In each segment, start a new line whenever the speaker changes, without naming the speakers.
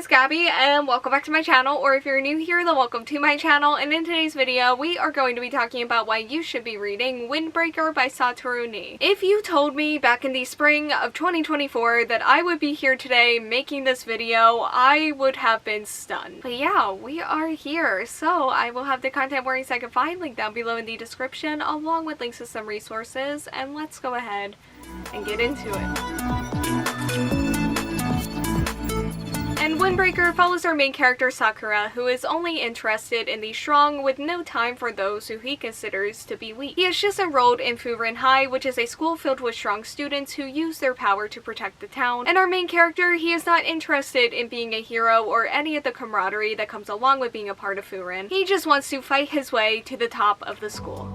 is Gabby and welcome back to my channel, or if you're new here then welcome to my channel, and in today's video we are going to be talking about why you should be reading Windbreaker by Satoru Nii. If you told me back in the spring of 2024 that I would be here today making this video, I would have been stunned. But yeah, we are here, so I will have the content warnings I can find linked down below in the description along with links to some resources, and let's go ahead and get into it. And Windbreaker follows our main character Sakura, who is only interested in the strong with no time for those who he considers to be weak. He is just enrolled in Furin High, which is a school filled with strong students who use their power to protect the town. And our main character, he is not interested in being a hero or any of the camaraderie that comes along with being a part of Furin. He just wants to fight his way to the top of the school.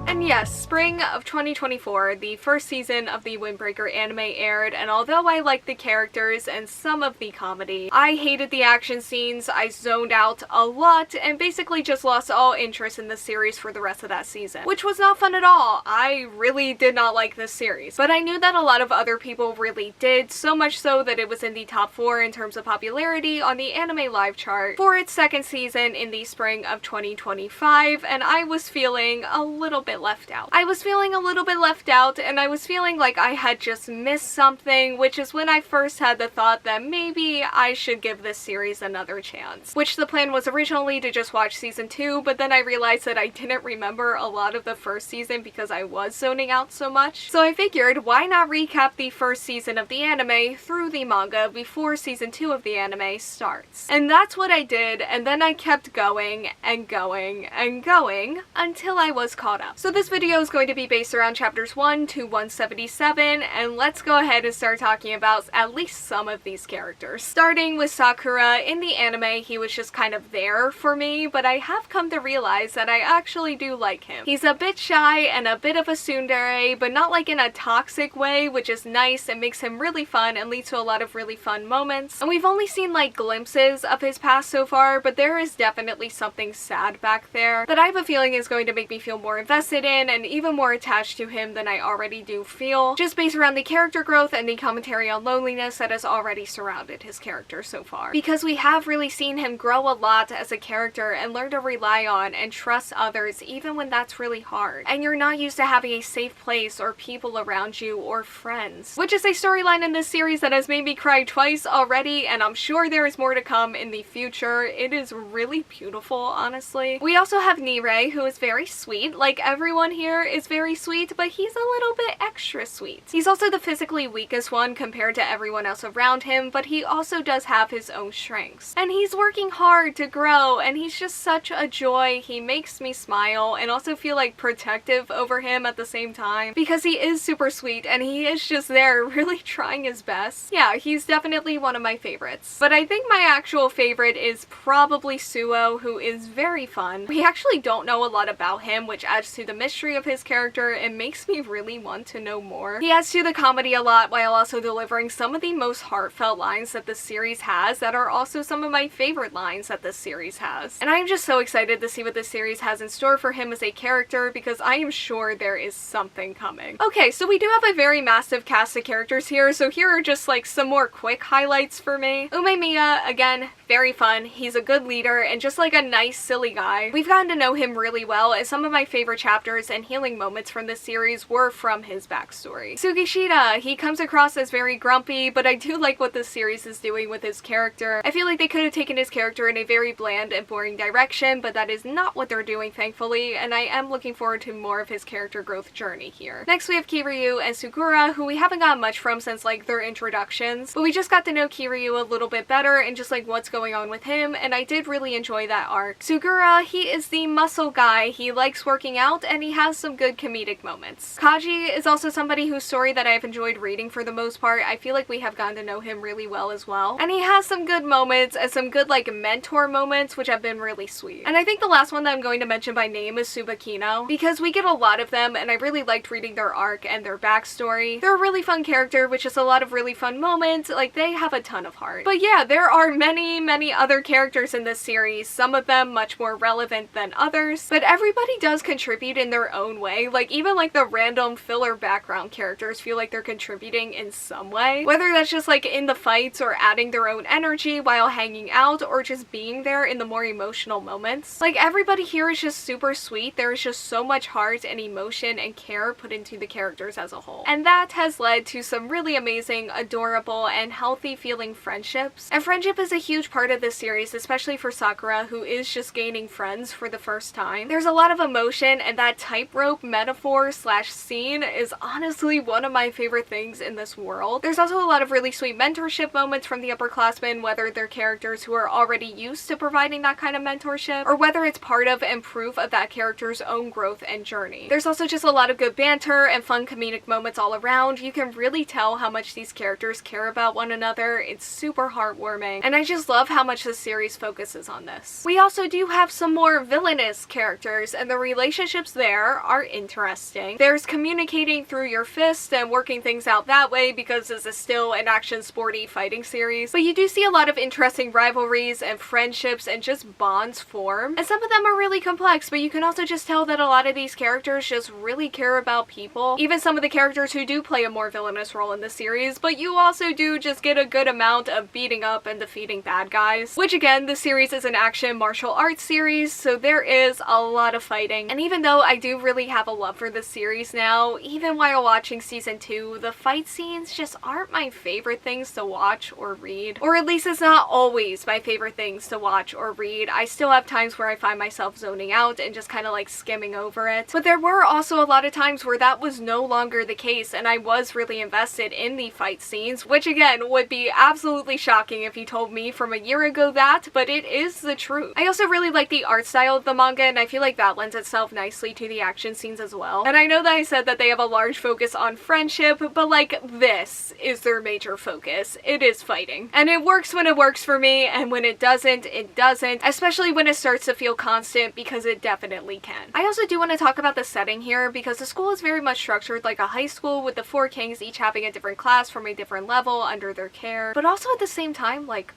And yes, spring of 2024, the first season of the Windbreaker anime aired, and although I liked the characters and some of the comedy, I hated the action scenes, I zoned out a lot, and basically just lost all interest in the series for the rest of that season. Which was not fun at all. I really did not like this series. But I knew that a lot of other people really did, so much so that it was in the top 4 in terms of popularity on the Anime Live chart for its second season in the spring of 2025, and I was feeling a little bit left out. I was feeling a little bit left out, and I was feeling like I had just missed something, which is when I first had the thought that maybe I should give this series another chance. Which the plan was originally to just watch season 2, but then I realized that I didn't remember a lot of the first season because I was zoning out so much. So I figured, why not recap the first season of the anime through the manga before season 2 of the anime starts. And that's what I did, and then I kept going and going and going until I was caught up. So this video is going to be based around chapters 1 to 177, and let's go ahead and start talking about at least some of these characters. Starting with Sakura, in the anime he was just kind of there for me, but I have come to realize that I actually do like him. He's a bit shy and a bit of a tsundere, but not like in a toxic way, which is nice and makes him really fun and leads to a lot of really fun moments. And we've only seen like glimpses of his past so far, but there is definitely something sad back there that I have a feeling is going to make me feel more invested in and even more attached to him than I already do feel, just based around the character growth and the commentary on loneliness that has already surrounded his character so far. Because we have really seen him grow a lot as a character and learn to rely on and trust others even when that's really hard. And you're not used to having a safe place or people around you or friends. Which is a storyline in this series that has made me cry twice already, and I'm sure there is more to come in the future. It is really beautiful, honestly. We also have Nii, who is very sweet. Like, everyone here is very sweet, but he's a little bit extra sweet. He's also the physically weakest one compared to everyone else around him, but he also does have his own strengths. And he's working hard to grow, and he's just such a joy. He makes me smile and also feel like protective over him at the same time, because he is super sweet and he is just there really trying his best. Yeah, he's definitely one of my favorites. But I think my actual favorite is probably Suo, who is very fun. We actually don't know a lot about him, which adds to the mystery of his character and makes me really want to know more. He adds to the comedy a lot while also delivering some of the most heartfelt lines that this series has that are also some of my favorite lines that this series has. And I'm just so excited to see what this series has in store for him as a character, because I am sure there is something coming. Okay, so we do have a very massive cast of characters here, so here are just like some more quick highlights for me. Umemiya, again, very fun. He's a good leader and just like a nice silly guy. We've gotten to know him really well, and some of my favorite chapters and healing moments from this series were from his backstory. Sugishita, he comes across as very grumpy, but I do like what this series is doing with his character. I feel like they could have taken his character in a very bland and boring direction, but that is not what they're doing, thankfully, and I am looking forward to more of his character growth journey here. Next we have Kiryu and Sugura, who we haven't gotten much from since like their introductions, but we just got to know Kiryu a little bit better and just like what's going on with him, and I did really enjoy that arc. Sugura, he is the muscle guy. He likes working out and he has some good comedic moments. Kaji is also somebody whose story that I've enjoyed reading for the most part. I feel like we have gotten to know him really well as well. And he has some good moments and some good like mentor moments which have been really sweet. And I think the last one that I'm going to mention by name is Tsubakino, because we get a lot of them and I really liked reading their arc and their backstory. They're a really fun character with just a lot of really fun moments. Like, they have a ton of heart. But yeah, there are many other characters in this series, some of them much more relevant than others, but everybody does contribute in in their own way. Like, even like the random filler background characters feel like they're contributing in some way. Whether that's just like in the fights or adding their own energy while hanging out or just being there in the more emotional moments. Like, everybody here is just super sweet. There is just so much heart and emotion and care put into the characters as a whole. And that has led to some really amazing, adorable, and healthy feeling friendships. And friendship is a huge part of this series, especially for Sakura, who is just gaining friends for the first time. There's a lot of emotion, and that tightrope metaphor slash scene is honestly one of my favorite things in this world. There's also a lot of really sweet mentorship moments from the upperclassmen, whether they're characters who are already used to providing that kind of mentorship, or whether it's part of and proof of that character's own growth and journey. There's also just a lot of good banter and fun comedic moments all around. You can really tell how much these characters care about one another. It's super heartwarming, and I just love how much this series focuses on this. We also do have some more villainous characters, and the relationships there are interesting. There's communicating through your fists and working things out that way because this is still an action sporty fighting series, but you do see a lot of interesting rivalries and friendships and just bonds form, and some of them are really complex, but you can also just tell that a lot of these characters just really care about people. Even some of the characters who do play a more villainous role in the series, but you also do just get a good amount of beating up and defeating bad guys, which again, the series is an action martial arts series, so there is a lot of fighting. And even though I do really have a love for this series now, even while watching season 2, the fight scenes just aren't my favorite things to watch or read. Or at least it's not always my favorite things to watch or read. I still have times where I find myself zoning out and just kind of like skimming over it. But there were also a lot of times where that was no longer the case, and I was really invested in the fight scenes, which again would be absolutely shocking if you told me from a year ago that, but it is the truth. I also really like the art style of the manga, and I feel like that lends itself nicely to the action scenes as well. And I know that I said that they have a large focus on friendship, but like, this is their major focus. It is fighting. And it works when it works for me, and when it doesn't, it doesn't, especially when it starts to feel constant, because it definitely can. I also do want to talk about the setting here, because the school is very much structured like a high school, with the four kings each having a different class from a different level under their care, but also at the same time, like,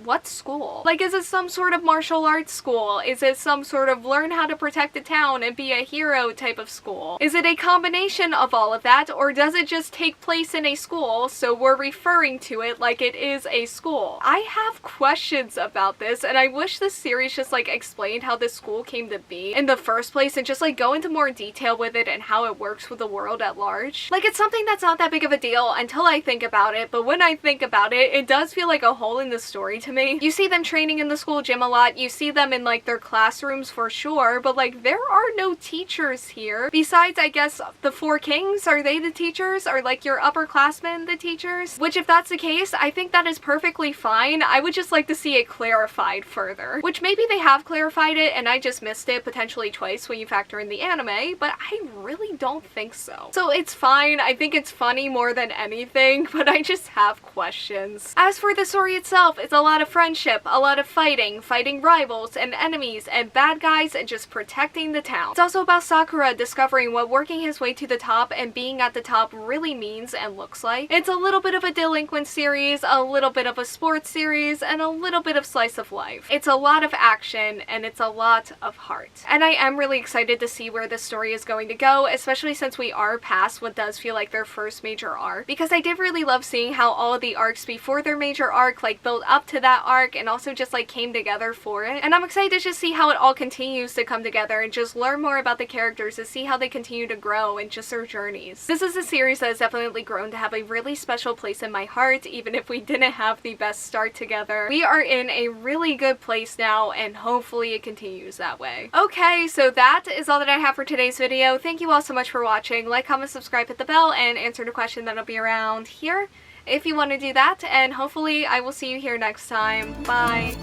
what school? Like, is it some sort of martial arts school? Is it some sort of learn how to protect the town and be a hero type of school? Is it a combination of all of that, or does it just take place in a school, so we're referring to it like it is a school? I have questions about this, and I wish this series just like explained how this school came to be in the first place and just like go into more detail with it and how it works with the world at large. Like, it's something that's not that big of a deal until I think about it, but when I think about it, it does feel like a hole in the story to me. You see them training in the school gym a lot, you see them in like their classrooms for sure, but like there are no teachers here. Besides, I guess, the four kings, are they the teachers? Are like your upperclassmen the teachers? Which, if that's the case, I think that is perfectly fine. I would just like to see it clarified further. Which maybe they have clarified it and I just missed it potentially twice when you factor in the anime, but I really don't think so. So it's fine. I think it's funny more than anything, but I just have questions. As for the story itself, it's a lot of friendship, a lot of fighting rivals and enemies and bad guys, and just protecting the town. It's also about Sakura discovering what working his way to the top and being at the top really means and looks like. It's a little bit of a delinquent series, a little bit of a sports series, and a little bit of slice of life. It's a lot of action, and it's a lot of heart. And I am really excited to see where this story is going to go, especially since we are past what does feel like their first major arc, because I did really love seeing how all of the arcs before their major arc like built up to that arc and also just like came together for it. And I'm excited to just see how it all continues to come together and just learn more about the characters, to see how they continue to grow and just their journeys. This is a series that has definitely grown to have a really special place in my heart, even if we didn't have the best start together. We are in a really good place now, and hopefully it continues that way. Okay, so that is all that I have for today's video. Thank you all so much for watching. Like, comment, subscribe, hit the bell, and answer the question that'll be around here if you want to do that, and hopefully I will see you here next time. Bye!